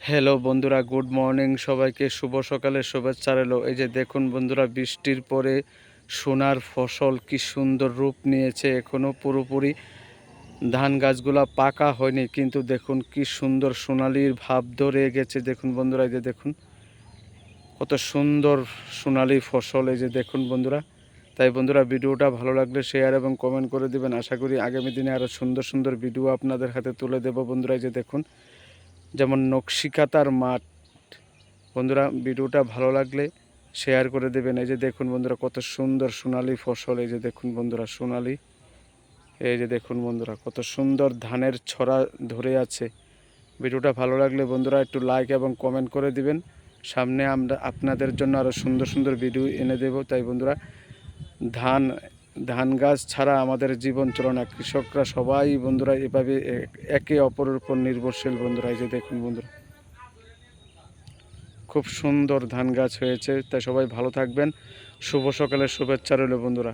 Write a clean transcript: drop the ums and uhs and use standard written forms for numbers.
Hello বন্ধুরা, good morning. সবাইকে শুভ সকালের শুভেচ্ছা রইলো। এই যে দেখুন বন্ধুরা, বৃষ্টির পরে সোনার ফসল কি সুন্দর রূপ নিয়েছে। এখনও পুরোপুরি ধান গাছগুলা পাকা হয়নি, কিন্তু দেখুন কি সুন্দর সোনালির ভাব ধরে গেছে। দেখুন বন্ধুরা, এই যে দেখুন কত সুন্দর সোনালি ফসল। এই যে দেখুন বন্ধুরা, তাই বন্ধুরা ভিডিওটা ভালো লাগলে শেয়ার এবং কমেন্ট করে দিবেন। আশা করি আগামী দিনে আরও সুন্দর সুন্দর ভিডিও আপনাদের হাতে তুলে দেব বন্ধুরা। এই যে দেখুন, যেমন নকশিকাতার মাঠ। বন্ধুরা ভিডিওটা ভালো লাগলে শেয়ার করে দেবেন। এই যে দেখুন বন্ধুরা, কত সুন্দর সোনালি ফসল। এই যে দেখুন বন্ধুরা, সোনালি। এই যে দেখুন বন্ধুরা, কত সুন্দর ধানের ছড়া ধরে আছে। ভিডিওটা ভালো লাগলে বন্ধুরা একটু লাইক এবং কমেন্ট করে দিবেন। সামনে আমরা আপনাদের জন্য আরও সুন্দর সুন্দর ভিডিও এনে দেব। তাই বন্ধুরা, ধান ধান গাছ ছাড়া আমাদের জীবন চলে না। কৃষকরা সবাই বন্ধুরা এভাবে একে অপরের উপর নির্ভরশীল বন্ধুরা। এই যে দেখুন বন্ধুরা, খুব সুন্দর ধান গাছ হয়েছে। তাই সবাই ভালো থাকবেন। শুভ সকালের শুভেচ্ছা রইল বন্ধুরা।